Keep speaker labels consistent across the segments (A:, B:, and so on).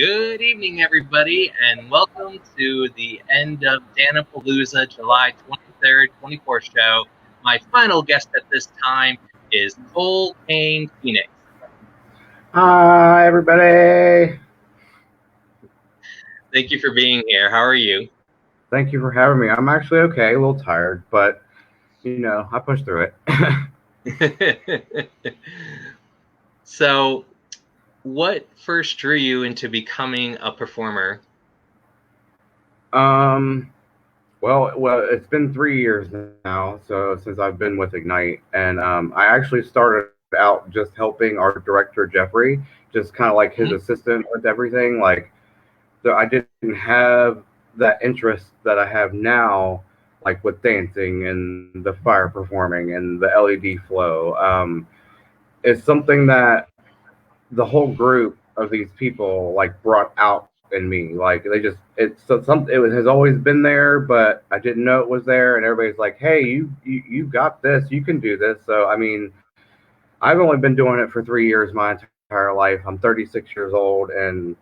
A: Good evening, everybody, and welcome to the end of Dan-A-Plooza July 23rd, 24th show. My final guest at this time is Kane Phoenix.
B: Hi, everybody.
A: Thank you for being here. How are you?
B: Thank you for having me. I'm actually okay, a little tired, but, I pushed through
A: it. So, what first drew you into becoming a performer?
B: Well, it's been 3 years now, so since I've been with Ignite, and I actually started out just helping our director Jeffrey, just kind of like his assistant with everything. So I didn't have that interest that I have now, like with dancing and the fire performing and the LED flow. It's something that the whole group of these people like brought out in me. Like it has always been there, but I didn't know it was there. And everybody's like, "Hey, you got this. You can do this." So I mean, I've only been doing it for 3 years my entire life. I'm 36 years old, and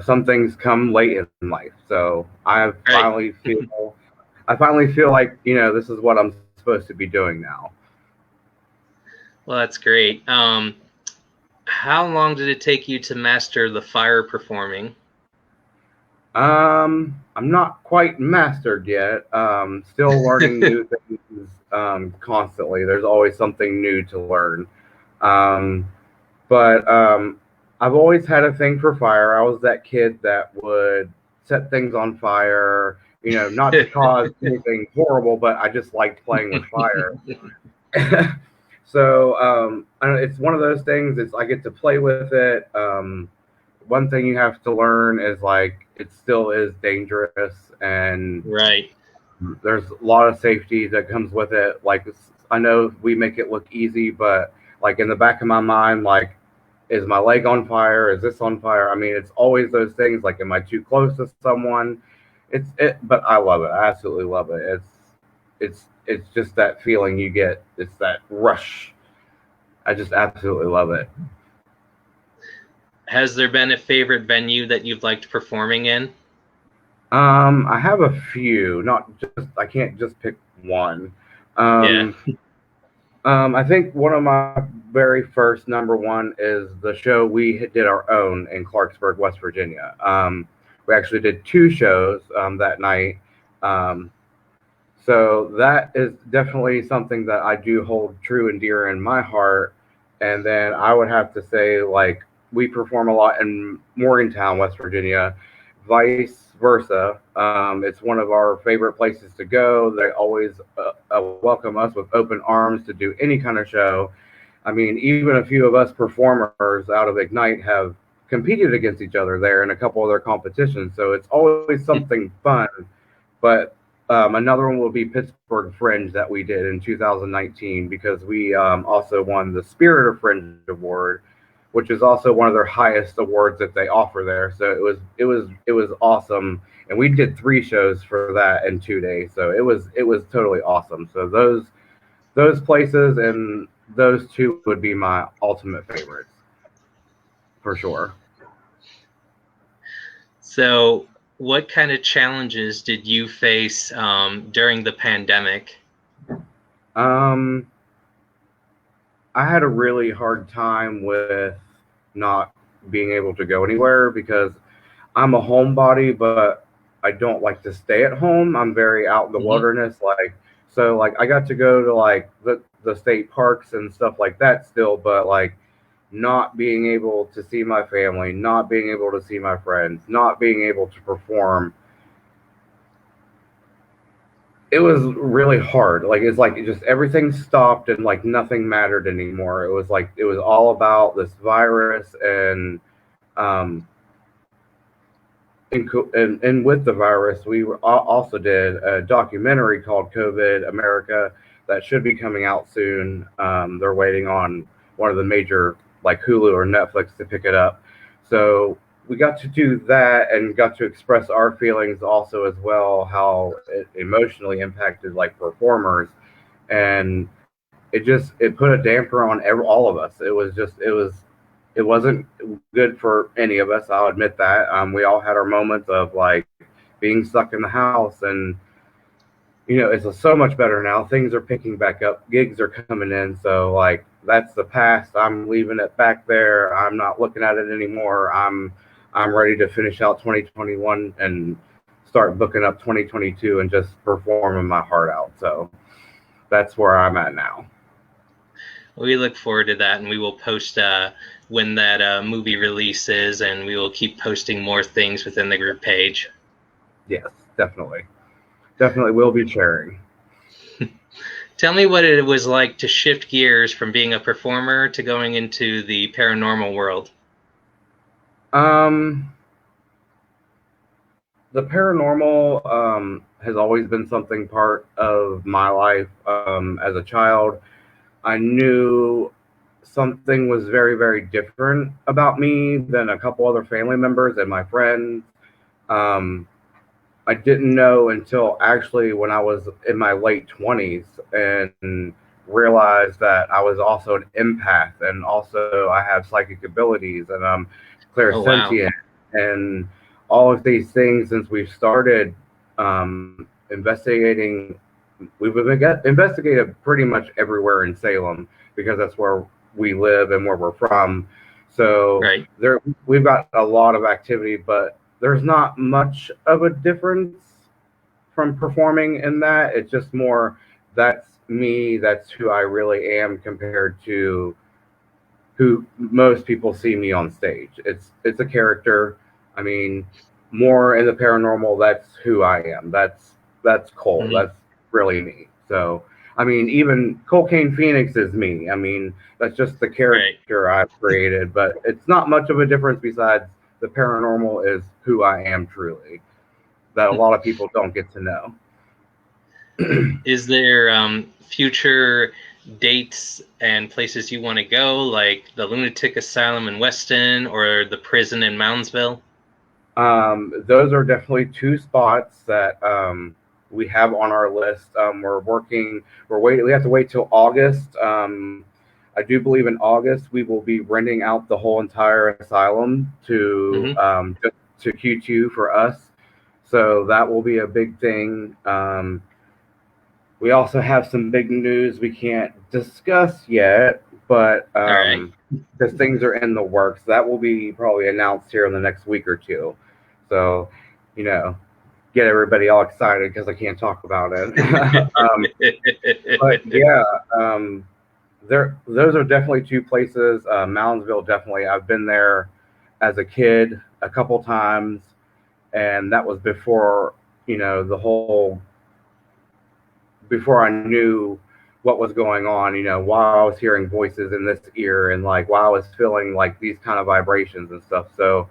B: some things come late in life. So I finally feel like this is what I'm supposed to be doing now.
A: Well, that's great. How long did it take you to master the fire performing?
B: I'm not quite mastered yet. Still learning new things constantly. There's always something new to learn. But I've always had a thing for fire. I was that kid that would set things on fire, not to cause anything horrible, but I just liked playing with fire. So it's one of those things. I get to play with it. One thing you have to learn is like it still is dangerous, and there's a lot of safety that comes with it. Like I know we make it look easy, but like in the back of my mind, like, is my leg on fire? Is this on fire? I mean, it's always those things. Like, am I too close to someone? But I love it. I absolutely love it. It's just that feeling you get. It's that rush. I just absolutely love it.
A: Has there been a favorite venue that you've liked performing in?
B: I have a few. I can't just pick one. I think one of my very first number one is the show we did our own in Clarksburg, West Virginia. We actually did 2 shows that night. So that is definitely something that I do hold true and dear in my heart. And then I would have to say, like, we perform a lot in Morgantown, West Virginia, vice versa. It's one of our favorite places to go. They always welcome us with open arms to do any kind of show. I mean, even a few of us performers out of Ignite have competed against each other there in a couple of their competitions. So it's always something fun. But another one will be Pittsburgh Fringe that we did in 2019, because we also won the Spirit of Fringe Award, which is also one of their highest awards that they offer there. So it was awesome, and we did 3 shows for that in 2 days. So it was totally awesome. So those places and those 2 would be my ultimate favorites for sure.
A: So, what kind of challenges did you face during the pandemic?
B: I had a really hard time with not being able to go anywhere, because I'm a homebody, but I don't like to stay at home. I'm very out in the wilderness. So I got to go to like the state parks and stuff like that still, but like not being able to see my family, not being able to see my friends, not being able to perform, it was really hard. Like it's like just everything stopped and like nothing mattered anymore. It was like it was all about this virus, and and with the virus, we also did a documentary called COVID America that should be coming out soon. They're waiting on one of the major like Hulu or Netflix to pick it up. So we got to do that and got to express our feelings also as well, how it emotionally impacted like performers, and it put a damper on all of us. It was it wasn't good for any of us. I'll admit that. We all had our moments of like being stuck in the house, and it's so much better now. Things are picking back up. Gigs are coming in, so like that's the past. I'm leaving it back there. I'm not looking at it anymore. I'm ready to finish out 2021 and start booking up 2022 and just performing my heart out. So that's where I'm at now.
A: We look forward to that, and we will post when that movie releases, and we will keep posting more things within the group page.
B: Yes, definitely. Definitely will be sharing.
A: Tell me what it was like to shift gears from being a performer to going into the paranormal world.
B: The paranormal has always been something part of my life. As a child, I knew something was very, very different about me than a couple other family members and my friends. I didn't know until actually when I was in my late 20s and realized that I was also an empath, and also I have psychic abilities, and I'm clairsentient.
A: Oh, wow.
B: And all of these things since we've started investigating. We've investigated pretty much everywhere in Salem because that's where we live and where we're from. So
A: Right.
B: We've got a lot of activity, but there's not much of a difference from performing in that. It's just more that's me, that's who I really am compared to who most people see me on stage. It's a character. I mean, more in the paranormal, that's who I am. That's Cole.
A: Mm-hmm.
B: That's really me. So I mean, even Kane Phoenix is me. I mean, that's just the character
A: Right.
B: I've created, but it's not much of a difference besides the paranormal is who I am truly, that a lot of people don't get to know.
A: Is there future dates and places you want to go, like the lunatic asylum in Weston or the prison in Moundsville?
B: Those are definitely two spots that we have on our list. We're waiting. We have to wait till August. I do believe in August we will be renting out the whole entire asylum to to Q2 for us. So that will be a big thing. We also have some big news we can't discuss yet, but because things are in the works, that will be probably announced here in the next week or two. So, get everybody all excited because I can't talk about it. But yeah, those are definitely two places. Moundsville, definitely. I've been there as a kid a couple times, and that was before the whole before I knew what was going on, while I was hearing voices in this ear and like while I was feeling like these kind of vibrations and stuff. So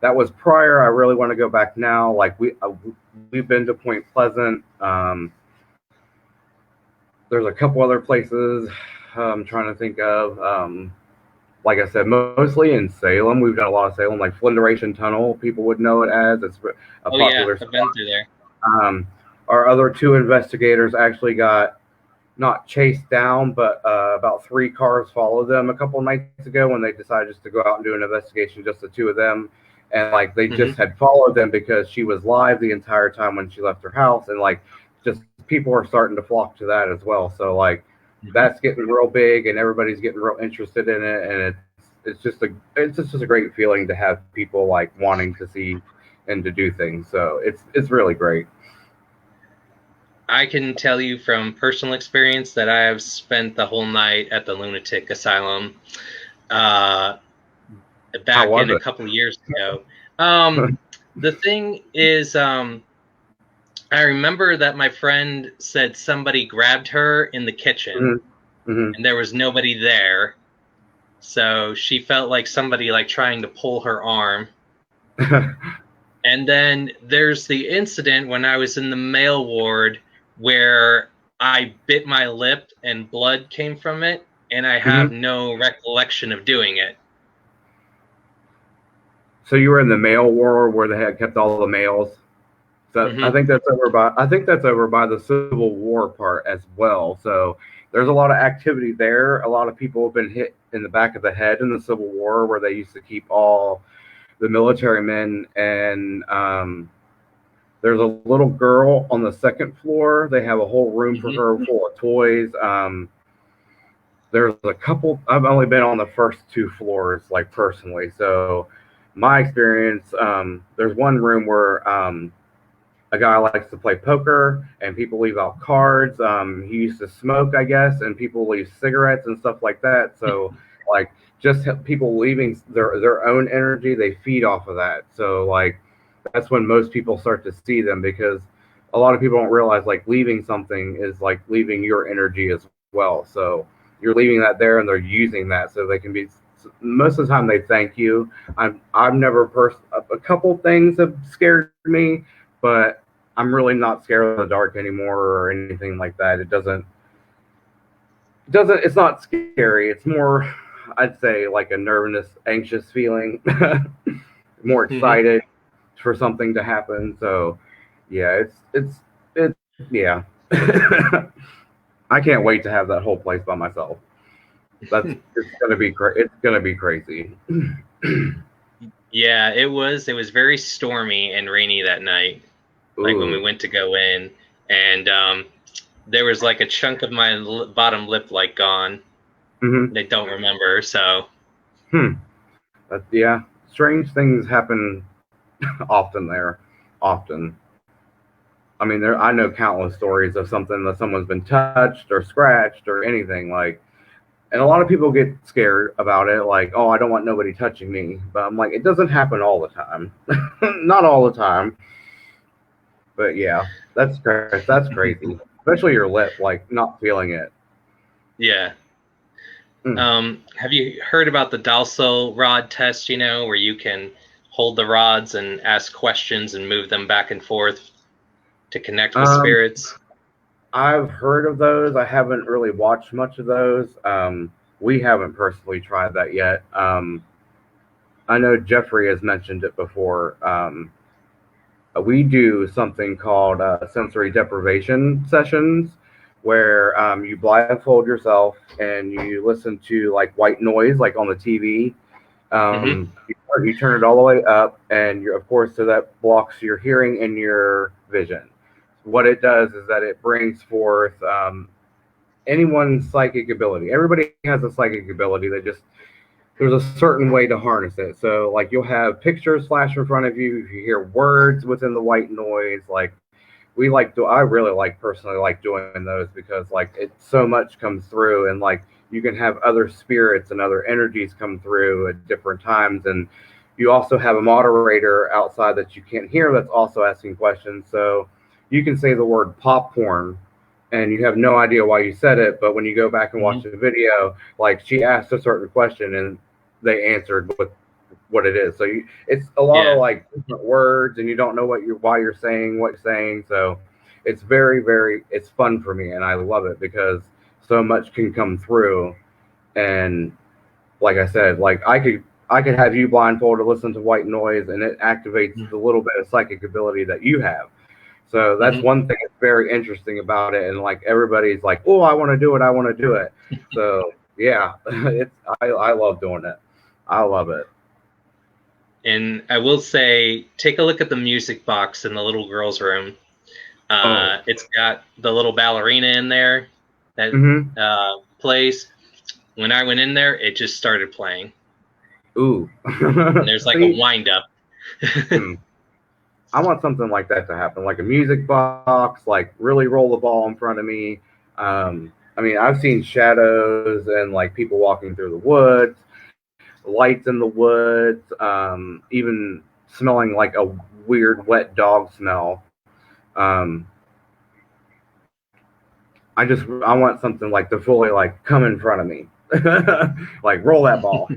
B: that was prior. I really want to go back now. Like we've been to Point Pleasant. There's a couple other places I'm trying to think of. Like I said, mostly in Salem. We've done a lot of Salem, like Flinderation Tunnel. People would know it as. It's a popular
A: spot. I've been through there.
B: Our other two investigators actually got not chased down, but about 3 cars followed them a couple of nights ago when they decided just to go out and do an investigation, just the two of them. And like they just had followed them because she was live the entire time when she left her house, and like just people are starting to flock to that as well. So like that's getting real big, and everybody's getting real interested in it, and it's just a great feeling to have people like wanting to see and to do things. So it's really great.
A: I can tell you from personal experience that I have spent the whole night at the lunatic asylum back in a couple of years ago. The thing is, I remember that my friend said somebody grabbed her in the kitchen, and there was nobody there. So she felt like somebody like trying to pull her arm. And then there's the incident when I was in the male ward where I bit my lip and blood came from it, and I have no recollection of doing it.
B: So you were in the male ward where they had kept all the males. So I think that's over by the Civil War part as well. So there's a lot of activity there. A lot of people have been hit in the back of the head in the Civil War, where they used to keep all the military men. And there's a little girl on the second floor. They have a whole room for her full of toys. There's a couple. I've only been on the first two floors, like personally. So my experience, there's one room where a guy likes to play poker, and people leave out cards. He used to smoke, I guess, and people leave cigarettes and stuff like that. So, like, just people leaving their own energy, they feed off of that. So, like, that's when most people start to see them, because a lot of people don't realize, like, leaving something is like leaving your energy as well. So you're leaving that there, and they're using that so they can be. Most of the time, they thank you. I've never a couple things have scared me, but I'm really not scared of the dark anymore or anything like that. It's not scary. It's more, I'd say, like a nervous, anxious feeling, more excited for something to happen. So yeah, it's yeah. I can't wait to have that whole place by myself. It's gonna be it's gonna be crazy.
A: Yeah, it was very stormy and rainy that night. Like when we went to go in, and there was like a chunk of my bottom lip like gone. They don't remember, so.
B: But yeah, strange things happen often there. Often. I mean, I know countless stories of something that someone's been touched or scratched or anything like. And a lot of people get scared about it, like, oh, I don't want nobody touching me. But I'm like, it doesn't happen all the time. Not all the time. But yeah, that's crazy. Especially your lip, like, not feeling it.
A: Yeah. Have you heard about the Dalso rod test, where you can hold the rods and ask questions and move them back and forth to connect with spirits?
B: I've heard of those. I haven't really watched much of those. We haven't personally tried that yet. I know Jeffrey has mentioned it before. We do something called sensory deprivation sessions, where you blindfold yourself and you listen to like white noise, like on the TV. You turn it all the way up, and of course, so that blocks your hearing and your vision. What it does is that it brings forth anyone's psychic ability. Everybody has a psychic ability. There's a certain way to harness it. So like you'll have pictures flash in front of you. If you hear words within the white noise, like I really personally like doing those, because like so much comes through, and like you can have other spirits and other energies come through at different times. And you also have a moderator outside that you can't hear that's also asking questions. So you can say the word popcorn and you have no idea why you said it, but when you go back and watch the video, like she asked a certain question and they answered with what it is. So it's a lot of like different words, and you don't know why you're saying what you're saying. So it's very, very, it's fun for me, and I love it because so much can come through. And like I said, like I could have you blindfolded, listen to white noise, and it activates the little bit of psychic ability that you have. So that's one thing that's very interesting about it. And like everybody's like, oh, I want to do it. I want to do it. So yeah, I love doing it. I love it.
A: And I will say, take a look at the music box in the little girl's room. It's got the little ballerina in there that plays. When I went in there, it just started playing.
B: Ooh.
A: And there's like a wind up.
B: I want something like that to happen, like a music box, like really roll the ball in front of me. I mean, I've seen shadows and like people walking through the woods, lights in the woods, even smelling like a weird wet dog smell. I want something like to fully like come in front of me, like roll that ball.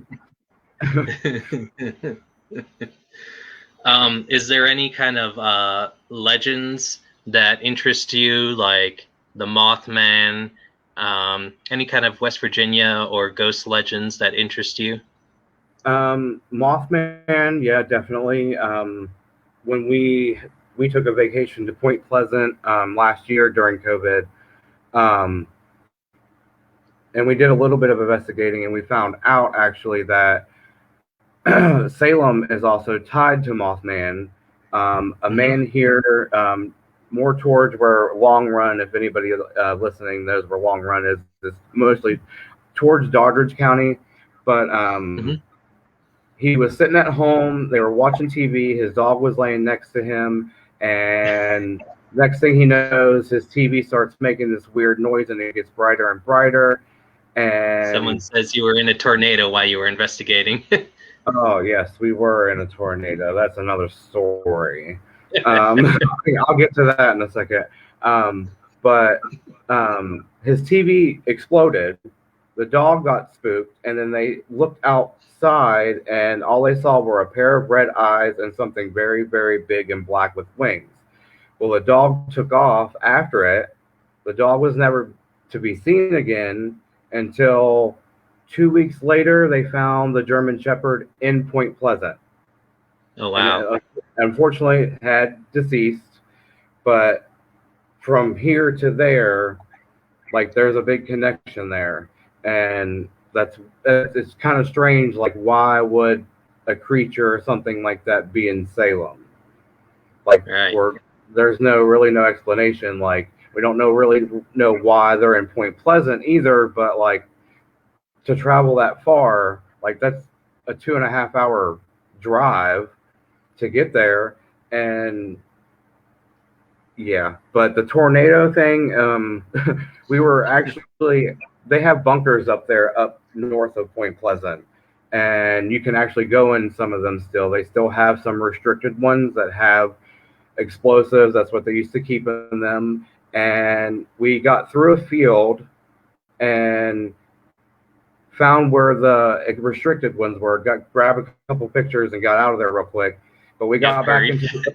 A: Is there any kind of legends that interest you, like the Mothman, any kind of West Virginia or ghost legends that interest you?
B: Mothman, yeah, definitely. When we took a vacation to Point Pleasant last year during COVID, and we did a little bit of investigating, and we found out actually that Salem is also tied to Mothman. A man here, more towards where Long Run, if anybody listening knows where Long Run is mostly towards Doddridge County. But he was sitting at home. They were watching TV. His dog was laying next to him, and next thing he knows, his TV starts making this weird noise, and it gets brighter and brighter. And
A: someone says you were in a tornado while you were investigating.
B: Oh, yes, we were in a tornado. That's another story. I'll get to that in a second. But his TV exploded. The dog got spooked, and then they looked outside, and all they saw were a pair of red eyes and something very, very big and black with wings. Well, the dog took off after it. The dog was never to be seen again until 2 weeks later, they found the German Shepherd in Point Pleasant.
A: Oh, wow.
B: And unfortunately, had deceased. But from here to there, like, there's a big connection there. And it's kind of strange. Like, why would a creature or something like that be in Salem? Like, there's really no explanation. Like, we don't really know why they're in Point Pleasant either. But, like, to travel that far, like, that's a 2.5 hour drive to get there. And yeah, but the tornado thing, we were actually, they have bunkers up there up north of Point Pleasant, and you can actually go in some of them still. They still have some restricted ones that have explosives. That's what they used to keep in them. And we got through a field and found where the restricted ones were, grabbed a couple pictures and got out of there real quick. But we got back into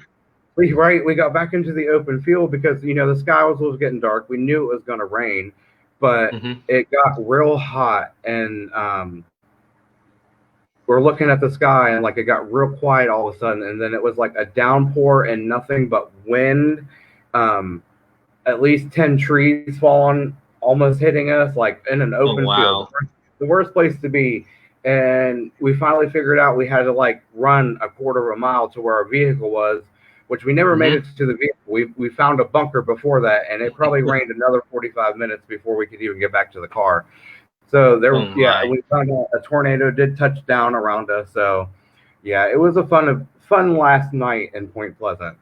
B: we got back into the open field because, the sky was getting dark. We knew it was going to rain, but it got real hot, and we're looking at the sky, and like it got real quiet all of a sudden, and then it was like a downpour and nothing but wind. At least 10 trees falling, almost hitting us, like in an open field. The worst place to be. And we finally figured out we had to like run a quarter of a mile to where our vehicle was, which we never made it to the vehicle. We found a bunker before that, and it probably rained another 45 minutes before we could even get back to the car. So we found out a tornado did touch down around us. So yeah, it was a fun last night in Point Pleasant.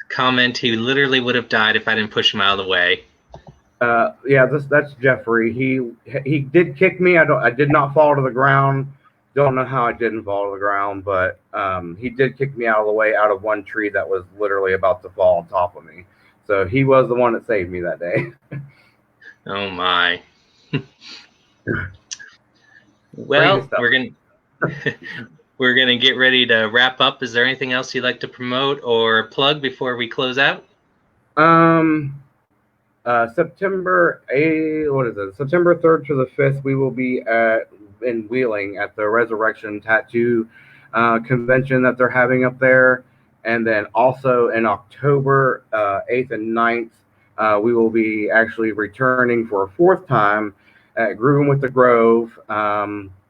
A: Comment: he literally would have died if I didn't push him out of the way.
B: That's Jeffrey. He did kick me. I did not fall to the ground. Don't know how I didn't fall to the ground, but he did kick me out of the way, out of one tree that was literally about to fall on top of me. So he was the one that saved me that day.
A: Oh my. Well, we're gonna get ready to wrap up. Is there anything else you'd like to promote or plug before we close out?
B: September 3rd to the 5th, we will be in Wheeling at the Resurrection Tattoo convention that they're having up there. And then also in October 8th and 9th, we will be actually returning for a 4th time at Grooving with the Grove,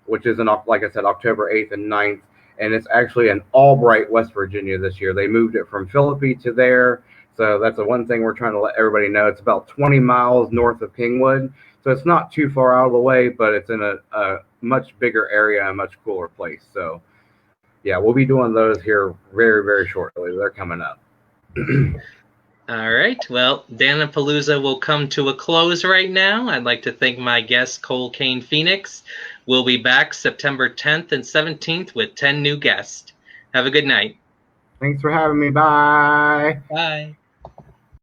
B: which is, like I said, October 8th and 9th. And it's actually in Albright, West Virginia this year. They moved it from Philippi to there. So that's the one thing we're trying to let everybody know. It's about 20 miles north of Kingwood. So it's not too far out of the way, but it's in a much bigger area, a much cooler place. So yeah, we'll be doing those here very, very shortly. They're coming up.
A: All right. Well, Dan-A-Plooza will come to a close right now. I'd like to thank my guest, Kane Phoenix. We'll be back September 10th and 17th with 10 new guests. Have a good night.
B: Thanks for having me. Bye.
A: Bye.